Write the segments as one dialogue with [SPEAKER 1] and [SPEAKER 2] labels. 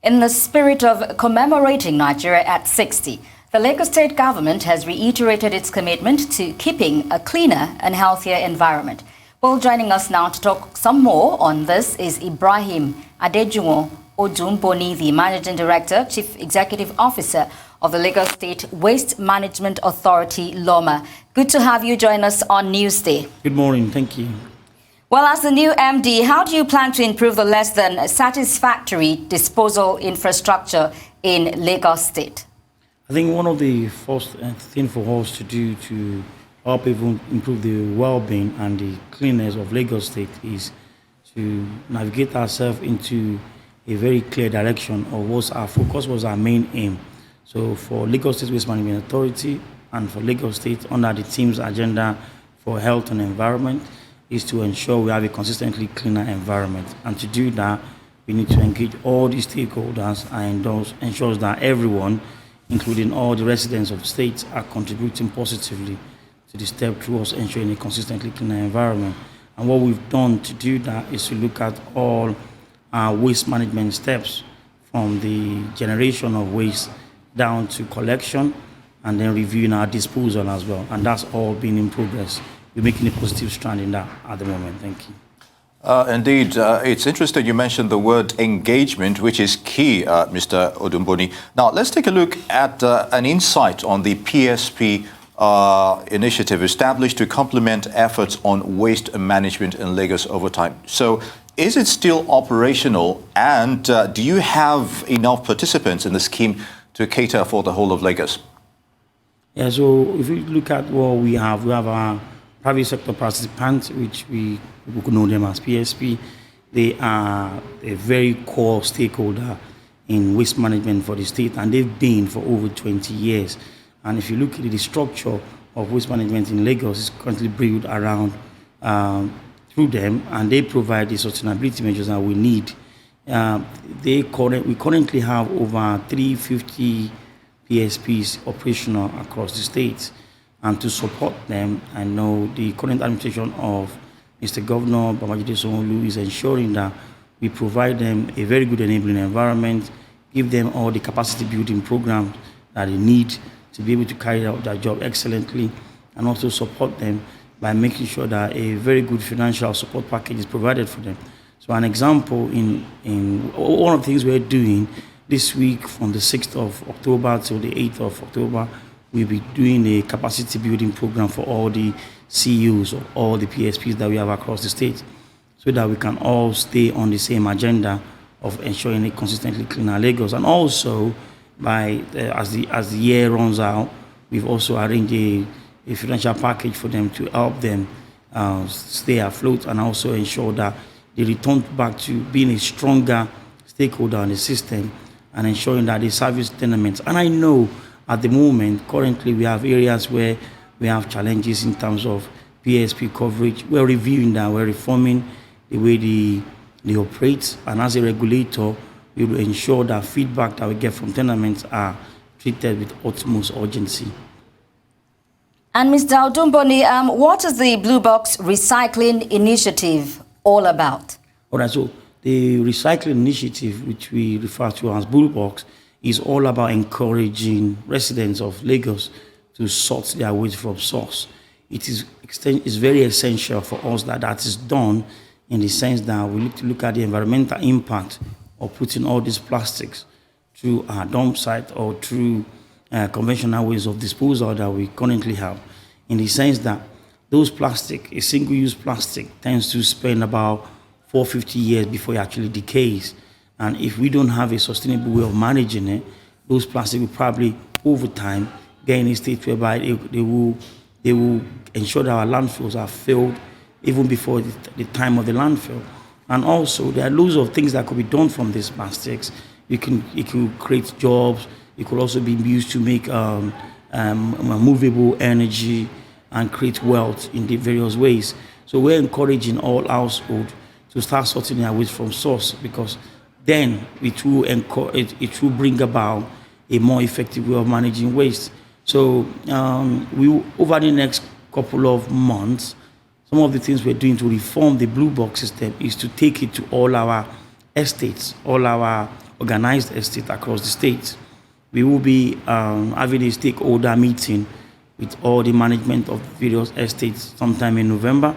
[SPEAKER 1] In the spirit of commemorating Nigeria at 60, the Lagos State government has reiterated its commitment to keeping a cleaner and healthier environment. Well, joining us now to talk some more on this is IBRAHIM ODUMBONI, the Managing Director, Chief Executive Officer of the Lagos State Waste Management Authority, LAWMA. Good to have you join us on Newsday.
[SPEAKER 2] Good morning. Thank you.
[SPEAKER 1] Well, as the new MD, how do you plan to improve the less than satisfactory disposal infrastructure in Lagos State?
[SPEAKER 2] I think one of the first things for us to do to help even improve the well-being and the cleanness of Lagos State is to navigate ourselves into a very clear direction of what's our focus, was our main aim. So for Lagos State Waste Management Authority and for Lagos State under the team's agenda for health and environment is to ensure we have a consistently cleaner environment. And to do that, we need to engage all the stakeholders and ensure that everyone, including all the residents of the state, are contributing positively to the step towards ensuring a consistently cleaner environment. And what we've done to do that is to look at all our waste management steps, from the generation of waste down to collection, and then reviewing our disposal as well. And that's all been in progress. We're making a positive strand in that at the moment. Thank you.
[SPEAKER 3] Indeed, it's interesting you mentioned the word engagement, which is key, Mr. Odumboni. Now, let's take a look at an insight on the PSP initiative established to complement efforts on waste management in Lagos over time. So, is it still operational, and do you have enough participants in the scheme to cater for the whole of Lagos?
[SPEAKER 2] Yeah, so if we look at what we have our private sector participants, which we know them as PSP. They are a very core stakeholder in waste management for the state, and they've been for over 20 years. And if you look at the structure of waste management in Lagos, it's currently built around through them, and they provide the sustainability measures that we need. We currently have over 350 PSPs operational across the state. And to support them, I know the current administration of Mr. Governor Babajide Sanwo-Olu is ensuring that we provide them a very good enabling environment, give them all the capacity building programs that they need to be able to carry out their job excellently, and also support them by making sure that a very good financial support package is provided for them. So an example, in one of the things we're doing this week from the 6th of October till the 8th of October, we'll be doing a capacity building program for all the CEOs of all the PSPs that we have across the state, so that we can all stay on the same agenda of ensuring a consistently cleaner Lagos. And also, as the year runs out, we've also arranged a financial package for them to help them stay afloat, and also ensure that they return back to being a stronger stakeholder in the system and ensuring that they service tenements. And I know at the moment, currently, we have areas where we have challenges in terms of PSP coverage. We're reviewing that. We're reforming the way they operate. And as a regulator, we will ensure that feedback that we get from tenements are treated with utmost urgency.
[SPEAKER 1] And Mr. Odumboni, what is the Blue Box Recycling Initiative all about?
[SPEAKER 2] All right, so the recycling initiative, which we refer to as Blue Box, is all about encouraging residents of Lagos to sort their waste from source. It's very essential for us that is done, in the sense that we need to look at the environmental impact of putting all these plastics through our dump site or through conventional ways of disposal that we currently have. In the sense that those plastic, a single-use plastic, tends to spend about 450 years before it actually decays. And if we don't have a sustainable way of managing it, those plastics will probably, over time, get in a state whereby they will ensure that our landfills are filled even before the time of the landfill. And also, there are loads of things that could be done from these plastics. It could create jobs. It could also be used to make movable energy and create wealth in the various ways. So we're encouraging all households to start sorting their waste from source, because then it will bring about a more effective way of managing waste. So over the next couple of months, some of the things we're doing to reform the Blue Box system is to take it to all our estates, all our organized estate across the state. We will be having a stakeholder meeting with all the management of various estates sometime in November.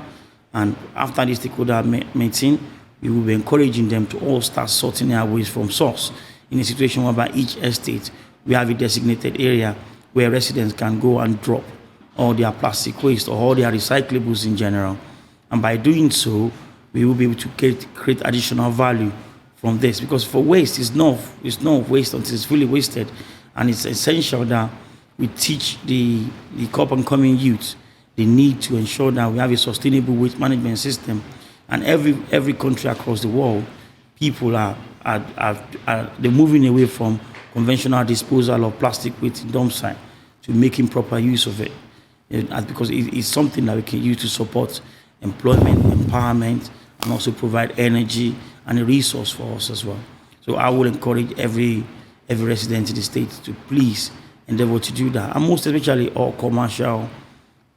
[SPEAKER 2] And after the stakeholder meeting, we will be encouraging them to all start sorting their waste from source in a situation whereby each estate, we have a designated area where residents can go and drop all their plastic waste or all their recyclables in general. And by doing so, we will be able to create additional value from this, because for waste, it's not waste until it's fully wasted. And it's essential that we teach the up-and-coming youth the need to ensure that we have a sustainable waste management system. And every country across the world, people are they're moving away from conventional disposal of plastic waste in dump site to making proper use of it. Because it's something that we can use to support employment, empowerment, and also provide energy and a resource for us as well. So I would encourage every resident in the state to please endeavor to do that. And most especially all commercial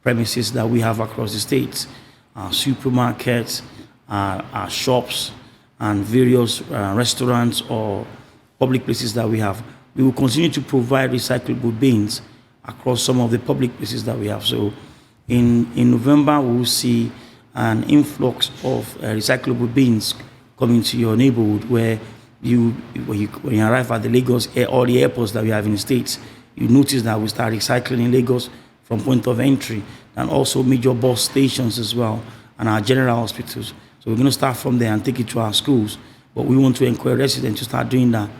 [SPEAKER 2] premises that we have across the states, our supermarkets, our shops, and various restaurants or public places that we have. We will continue to provide recyclable bins across some of the public places that we have. So in November, we will see an influx of recyclable bins coming to your neighborhood, where when you arrive at the Lagos, all the airports that we have in the States, you notice that we start recycling in Lagos from point of entry, and also major bus stations as well, and our general hospitals. So we're going to start from there and take it to our schools. But we want to encourage residents to start doing that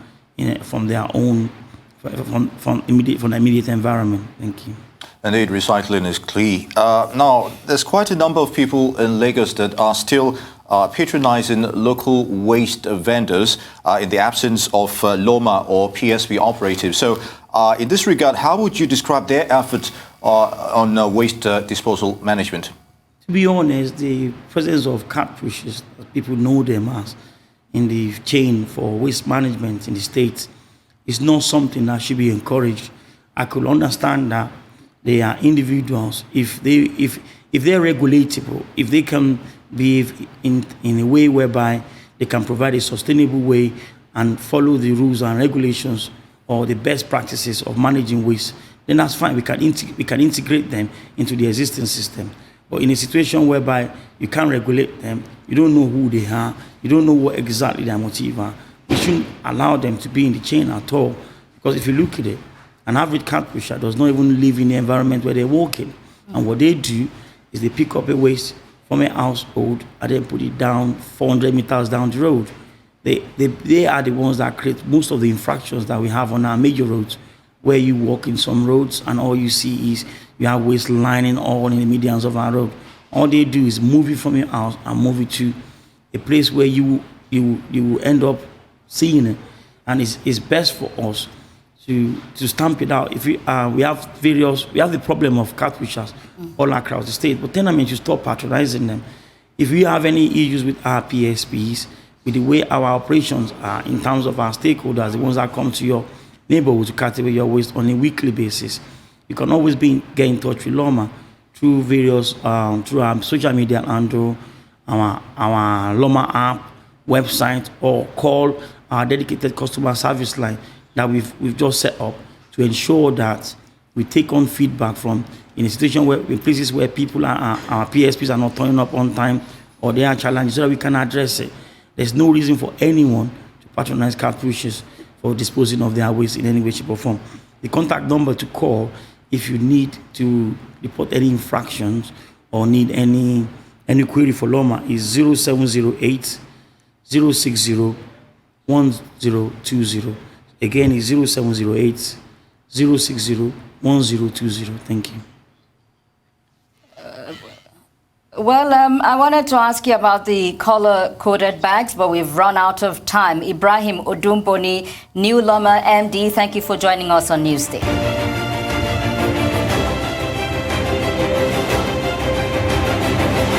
[SPEAKER 2] from their own, from the immediate environment. Thank you.
[SPEAKER 3] Indeed, recycling is key. Now, there's quite a number of people in Lagos that are still patronizing local waste vendors in the absence of LAWMA or PSP operatives. So in this regard, how would you describe their efforts on waste disposal management?
[SPEAKER 2] To be honest, the presence of cat pushers, as people know them as, in the chain for waste management in the state is not something that should be encouraged. I could understand that they are individuals. If they're regulatable, if they can behave in a way whereby they can provide a sustainable way and follow the rules and regulations or the best practices of managing waste, then that's fine. We can integrate them into the existing system. But in a situation whereby you can't regulate them, you don't know who they are, you don't know what exactly their motive are, we shouldn't allow them to be in the chain at all. Because if you look at it, an average cat pusher does not even live in the environment where they're walking. And what they do is they pick up a waste from a household and then put it down 400 meters down the road. They are the ones that create most of the infractions that we have on our major roads, where you walk in some roads and all you see is you have waste lining all in the medians of our road. All they do is move it from your house and move it to a place where you will end up seeing it. And it's best for us to stamp it out. If we have the problem of cat pushers all across the state, but then I mean to stop patronizing them. If we have any issues with our PSPs, with the way our operations are in terms of our stakeholders, the ones that come to your neighborhood to cut away your waste on a weekly basis, you can always get in touch with LAWMA through various through our social media handle, our LAWMA app, website, or call our dedicated customer service line that we've just set up to ensure that we take on feedback from in a situation where in places where people our PSPs are not turning up on time or they are challenges, so that we can address it. There's no reason for anyone to patronize cat pushers for disposing of their waste in any way, shape, or form. The contact number to call if you need to report any infractions or need any query for LAWMA is 0708 060 1020. Again, it's 0708 060 1020. Thank you.
[SPEAKER 1] Well, I wanted to ask you about the color-coded bags, but we've run out of time. IBRAHIM Odumboni, new LAWMA MD, thank you for joining us on Newsday.